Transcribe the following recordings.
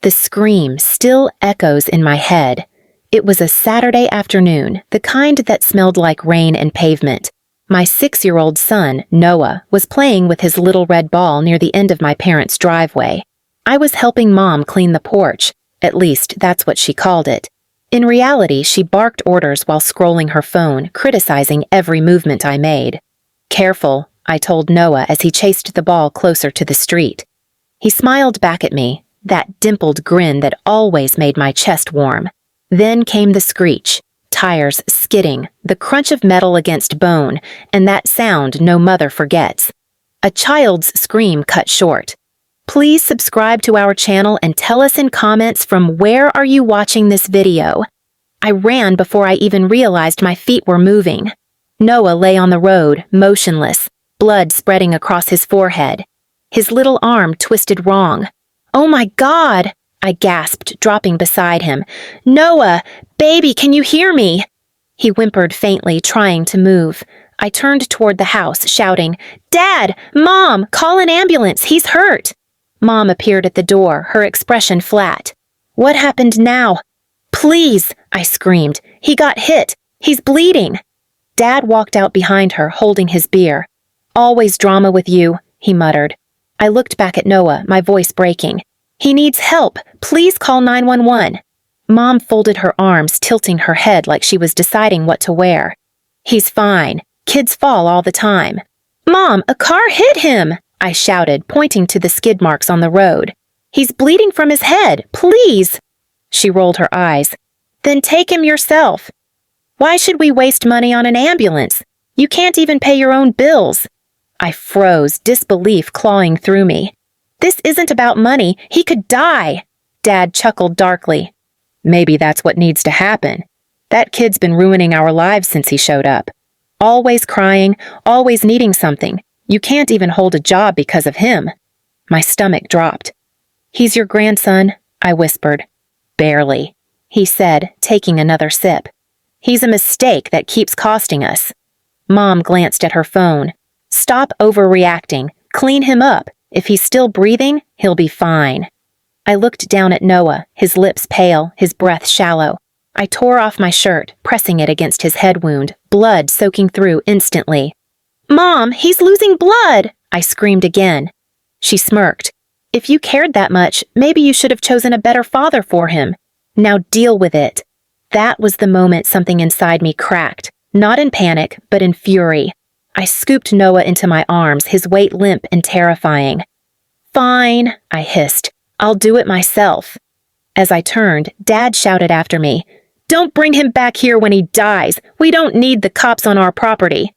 The scream still echoes in my head. It was a Saturday afternoon, the kind that smelled like rain and pavement. My 6-year-old son, Noah, was playing with his little red ball near the end of my parents' driveway. I was helping Mom clean the porch. At least, that's what she called it. In reality, she barked orders while scrolling her phone, criticizing every movement I made. "Careful," I told Noah as he chased the ball closer to the street. He smiled back at me, that dimpled grin that always made my chest warm. Then came the screech, tires skidding, the crunch of metal against bone, and that sound no mother forgets. A child's scream cut short. Please subscribe to our channel and tell us in comments from where are you watching this video. I ran before I even realized my feet were moving. Noah lay on the road, motionless, blood spreading across his forehead. His little arm twisted wrong. "Oh my God!" I gasped, dropping beside him. "Noah! Baby, can you hear me?" He whimpered faintly, trying to move. I turned toward the house, shouting, "Dad! Mom! Call an ambulance! He's hurt!" Mom appeared at the door, her expression flat. "What happened now?" "Please!" I screamed. "He got hit! He's bleeding!" Dad walked out behind her, holding his beer. "Always drama with you," he muttered. I looked back at Noah, my voice breaking. "He needs help! Please call 911! Mom folded her arms, tilting her head like she was deciding what to wear. "He's fine. Kids fall all the time." "Mom, a car hit him!" I shouted, pointing to the skid marks on the road. "He's bleeding from his head. Please!" She rolled her eyes. "Then take him yourself." "Why should we waste money on an ambulance? You can't even pay your own bills." I froze, disbelief clawing through me. "This isn't about money. He could die." Dad chuckled darkly. "Maybe that's what needs to happen. That kid's been ruining our lives since he showed up. Always crying, always needing something. You can't even hold a job because of him." My stomach dropped. "He's your grandson," I whispered. "Barely," he said, taking another sip. "He's a mistake that keeps costing us." Mom glanced at her phone. "Stop overreacting. Clean him up. If he's still breathing, he'll be fine." I looked down at Noah, his lips pale, his breath shallow. I tore off my shirt, pressing it against his head wound, blood soaking through instantly. "Mom, he's losing blood!" I screamed again. She smirked. "If you cared that much, maybe you should have chosen a better father for him. Now deal with it." That was the moment something inside me cracked, not in panic, but in fury. I scooped Noah into my arms, his weight limp and terrifying. "Fine," I hissed. "I'll do it myself." As I turned, Dad shouted after me, "Don't bring him back here when he dies. We don't need the cops on our property."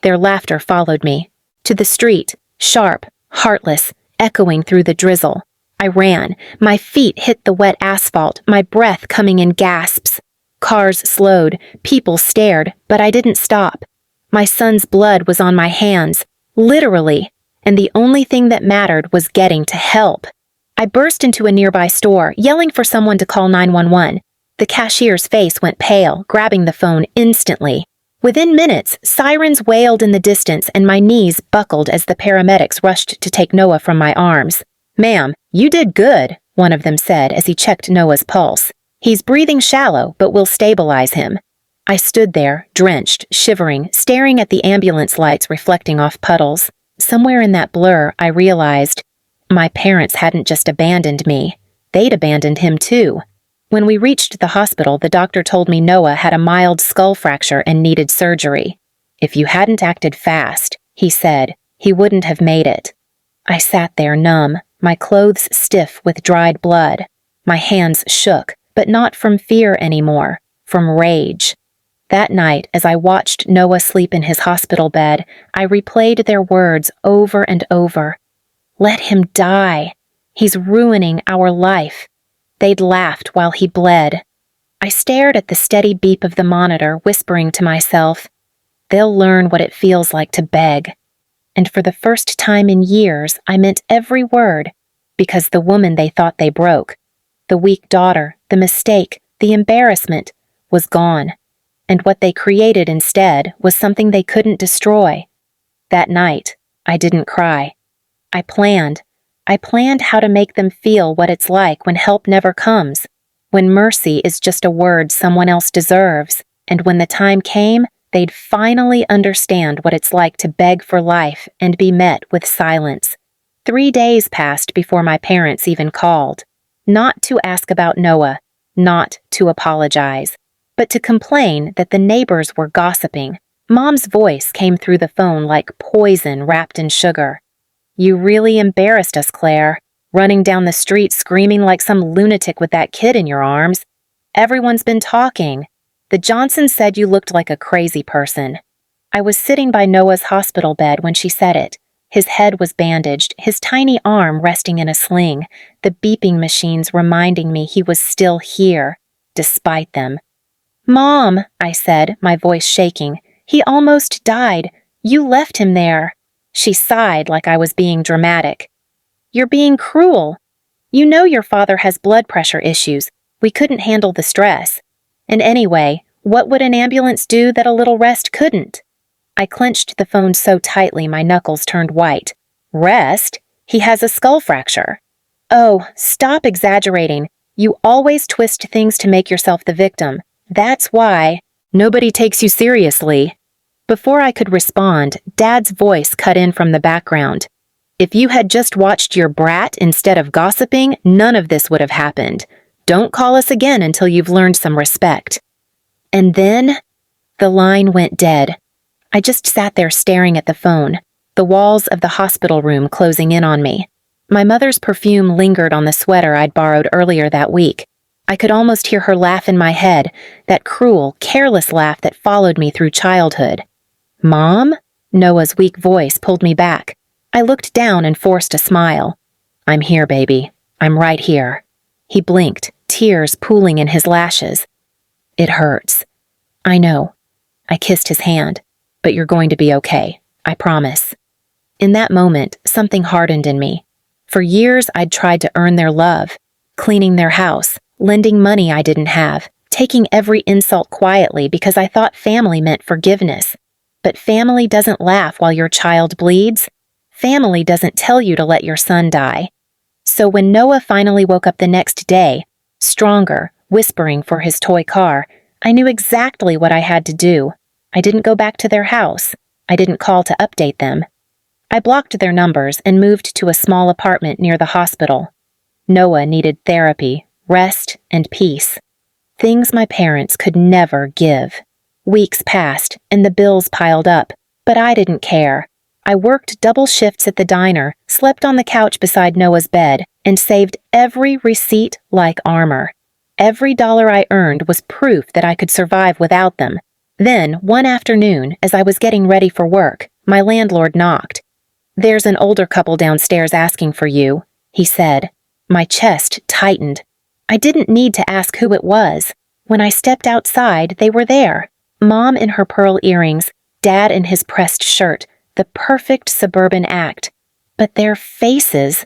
Their laughter followed me. To the street, sharp, heartless, echoing through the drizzle. I ran. My feet hit the wet asphalt, my breath coming in gasps. Cars slowed, people stared, but I didn't stop. My son's blood was on my hands, literally, and the only thing that mattered was getting to help. I burst into a nearby store, yelling for someone to call 911. The cashier's face went pale, grabbing the phone instantly. Within minutes, sirens wailed in the distance and my knees buckled as the paramedics rushed to take Noah from my arms. "Ma'am, you did good," one of them said as he checked Noah's pulse. "He's breathing shallow, but we'll stabilize him." I stood there, drenched, shivering, staring at the ambulance lights reflecting off puddles. Somewhere in that blur, I realized my parents hadn't just abandoned me. They'd abandoned him too. When we reached the hospital, the doctor told me Noah had a mild skull fracture and needed surgery. "If you hadn't acted fast," he said, "he wouldn't have made it." I sat there numb, my clothes stiff with dried blood. My hands shook, but not from fear anymore, from rage. That night, as I watched Noah sleep in his hospital bed, I replayed their words over and over. "Let him die. He's ruining our life." They'd laughed while he bled. I stared at the steady beep of the monitor, whispering to myself, "They'll learn what it feels like to beg." And for the first time in years, I meant every word, because the woman they thought they broke, the weak daughter, the mistake, the embarrassment, was gone. And what they created instead was something they couldn't destroy. That night, I didn't cry. I planned. I planned how to make them feel what it's like when help never comes, when mercy is just a word someone else deserves, and when the time came, they'd finally understand what it's like to beg for life and be met with silence. 3 days passed before my parents even called. Not to ask about Noah, not to apologize, but to complain that the neighbors were gossiping. Mom's voice came through the phone like poison wrapped in sugar. "You really embarrassed us, Claire, running down the street screaming like some lunatic with that kid in your arms. Everyone's been talking. The Johnsons said you looked like a crazy person." I was sitting by Noah's hospital bed when she said it. His head was bandaged, his tiny arm resting in a sling, the beeping machines reminding me he was still here, despite them. "Mom," I said, my voice shaking, "he almost died. You left him there." She sighed like I was being dramatic. "You're being cruel. You know your father has blood pressure issues. We couldn't handle the stress. And anyway, what would an ambulance do that a little rest couldn't?" I clenched the phone so tightly my knuckles turned white. "Rest? He has a skull fracture." "Oh, stop exaggerating. You always twist things to make yourself the victim. That's why nobody takes you seriously." Before I could respond, Dad's voice cut in from the background. "If you had just watched your brat instead of gossiping, none of this would have happened. Don't call us again until you've learned some respect." And then, the line went dead. I just sat there staring at the phone, the walls of the hospital room closing in on me. My mother's perfume lingered on the sweater I'd borrowed earlier that week. I could almost hear her laugh in my head, that cruel, careless laugh that followed me through childhood. "Mom?" Noah's weak voice pulled me back. I looked down and forced a smile. "I'm here, baby. I'm right here." He blinked, tears pooling in his lashes. "It hurts." "I know." I kissed his hand. "But you're going to be okay. I promise." In that moment, something hardened in me. For years, I'd tried to earn their love, cleaning their house, lending money I didn't have, taking every insult quietly because I thought family meant forgiveness. But family doesn't laugh while your child bleeds. Family doesn't tell you to let your son die. So when Noah finally woke up the next day, stronger, whispering for his toy car, I knew exactly what I had to do. I didn't go back to their house. I didn't call to update them. I blocked their numbers and moved to a small apartment near the hospital. Noah needed therapy, rest, and peace. Things my parents could never give. Weeks passed, and the bills piled up, but I didn't care. I worked double shifts at the diner, slept on the couch beside Noah's bed, and saved every receipt like armor. Every dollar I earned was proof that I could survive without them. Then, one afternoon, as I was getting ready for work, my landlord knocked. "There's an older couple downstairs asking for you," he said. My chest tightened. I didn't need to ask who it was. When I stepped outside, they were there. Mom in her pearl earrings, Dad in his pressed shirt, the perfect suburban act. But their faces,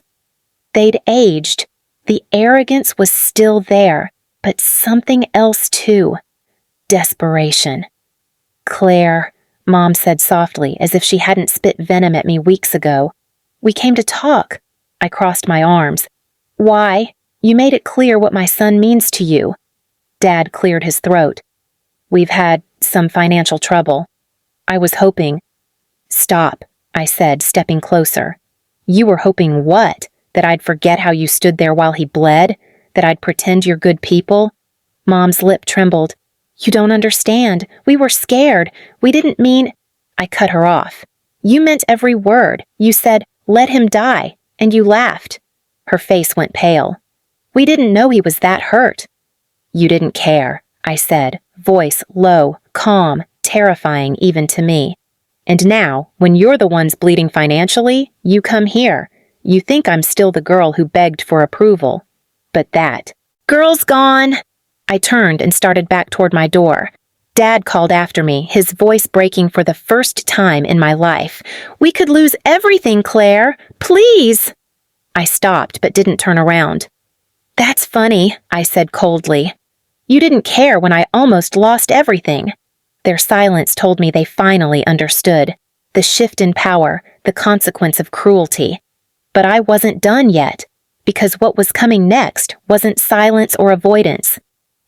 they'd aged. The arrogance was still there, but something else too. Desperation. "Claire," Mom said softly, as if she hadn't spit venom at me weeks ago. "We came to talk." I crossed my arms. "Why? You made it clear what my son means to you." Dad cleared his throat. "We've had some financial trouble. I was hoping—" "Stop," I said, stepping closer. "You were hoping what? That I'd forget how you stood there while he bled? That I'd pretend you're good people?" Mom's lip trembled. "You don't understand. We were scared. We didn't mean—" I cut her off. "You meant every word. You said, 'Let him die,' and you laughed." Her face went pale. "We didn't know he was that hurt." "You didn't care," I said, voice low, calm, terrifying even to me. "And now, when you're the ones bleeding financially, you come here. You think I'm still the girl who begged for approval. But that—" "Girl's gone!" I turned and started back toward my door. Dad called after me, his voice breaking for the first time in my life. "We could lose everything, Claire! Please!" I stopped but didn't turn around. "That's funny," I said coldly. "You didn't care when I almost lost everything." Their silence told me they finally understood. The shift in power, the consequence of cruelty. But I wasn't done yet, because what was coming next wasn't silence or avoidance.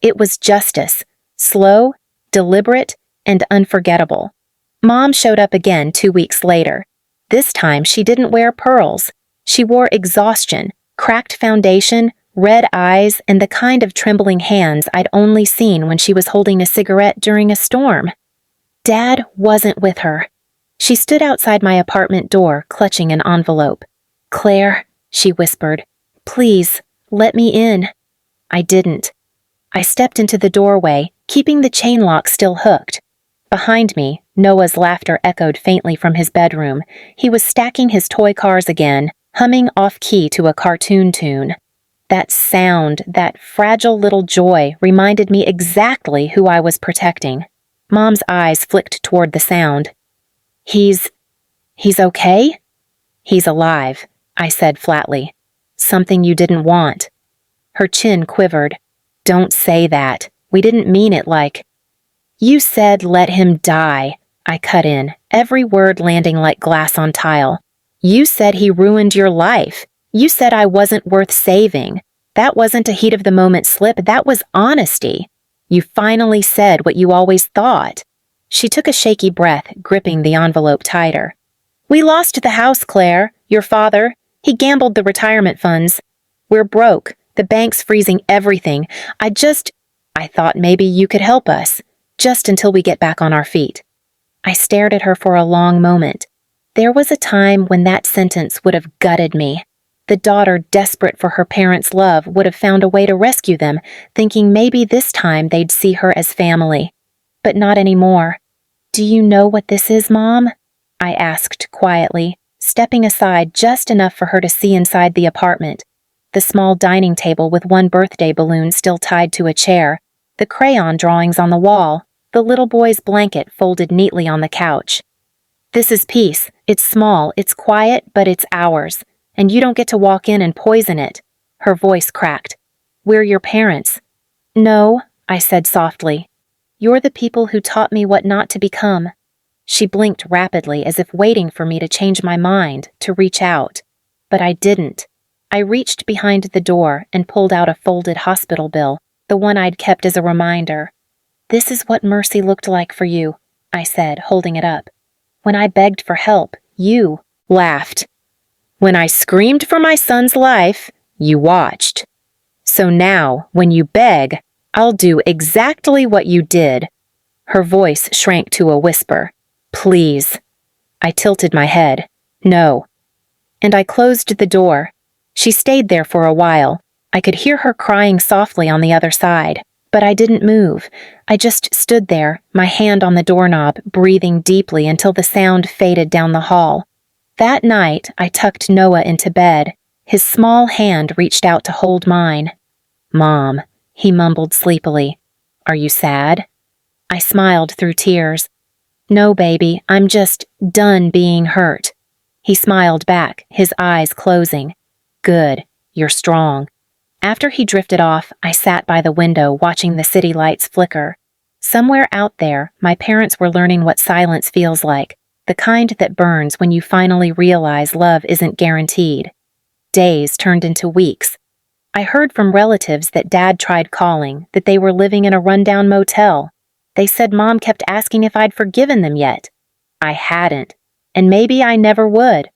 It was justice, slow, deliberate, and unforgettable. Mom showed up again 2 weeks later. This time she didn't wear pearls. She wore exhaustion, cracked foundation, red eyes, and the kind of trembling hands I'd only seen when she was holding a cigarette during a storm. Dad wasn't with her. She stood outside my apartment door, clutching an envelope. "Claire," she whispered, "please, let me in." I didn't. I stepped into the doorway, keeping the chain lock still hooked. Behind me, Noah's laughter echoed faintly from his bedroom. He was stacking his toy cars again, humming off-key to a cartoon tune. That sound, that fragile little joy, reminded me exactly who I was protecting. Mom's eyes flicked toward the sound. He's okay?" "He's alive," I said flatly. "Something you didn't want." Her chin quivered. "Don't say that. We didn't mean it like—" "You said let him die," I cut in, every word landing like glass on tile. "You said he ruined your life. You said I wasn't worth saving. That wasn't a heat-of-the-moment slip, that was honesty. You finally said what you always thought." She took a shaky breath, gripping the envelope tighter. "We lost the house, Claire. Your father, he gambled the retirement funds. We're broke, the bank's freezing everything. I thought maybe you could help us, just until we get back on our feet." I stared at her for a long moment. There was a time when that sentence would have gutted me. The daughter, desperate for her parents' love, would have found a way to rescue them, thinking maybe this time they'd see her as family. But not anymore. "Do you know what this is, Mom?" I asked quietly, stepping aside just enough for her to see inside the apartment. The small dining table with one birthday balloon still tied to a chair, the crayon drawings on the wall, the little boy's blanket folded neatly on the couch. "This is peace. It's small, it's quiet, but it's ours. And you don't get to walk in and poison it." Her voice cracked. "We're your parents." "No," I said softly. "You're the people who taught me what not to become." She blinked rapidly as if waiting for me to change my mind, to reach out. But I didn't. I reached behind the door and pulled out a folded hospital bill, the one I'd kept as a reminder. "This is what mercy looked like for you," I said, holding it up. "When I begged for help, you laughed. When I screamed for my son's life, you watched. So now, when you beg, I'll do exactly what you did." Her voice shrank to a whisper. "Please." I tilted my head. "No." And I closed the door. She stayed there for a while. I could hear her crying softly on the other side, but I didn't move. I just stood there, my hand on the doorknob, breathing deeply until the sound faded down the hall. That night, I tucked Noah into bed. His small hand reached out to hold mine. "Mom," he mumbled sleepily. "Are you sad?" I smiled through tears. "No, baby, I'm just done being hurt." He smiled back, his eyes closing. "Good, you're strong." After he drifted off, I sat by the window watching the city lights flicker. Somewhere out there, my parents were learning what silence feels like, the kind that burns when you finally realize love isn't guaranteed. Days turned into weeks. I heard from relatives that Dad tried calling, that they were living in a rundown motel. They said Mom kept asking if I'd forgiven them yet. I hadn't, and maybe I never would.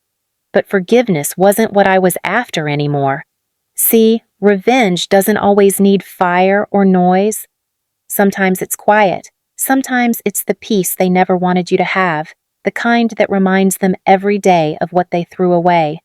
But forgiveness wasn't what I was after anymore. See, revenge doesn't always need fire or noise. Sometimes it's quiet. Sometimes it's the peace they never wanted you to have, the kind that reminds them every day of what they threw away.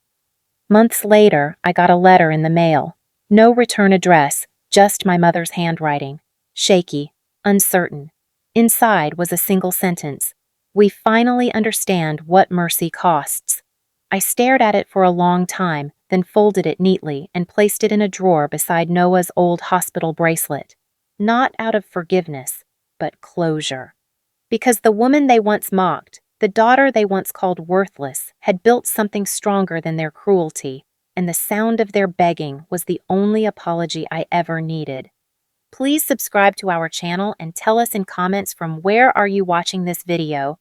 Months later, I got a letter in the mail. No return address, just my mother's handwriting. Shaky, uncertain. Inside was a single sentence. "We finally understand what mercy costs." I stared at it for a long time, then folded it neatly and placed it in a drawer beside Noah's old hospital bracelet. Not out of forgiveness, but closure. Because the woman they once mocked, the daughter they once called worthless, had built something stronger than their cruelty, and the sound of their begging was the only apology I ever needed. Please subscribe to our channel and tell us in comments from where are you watching this video.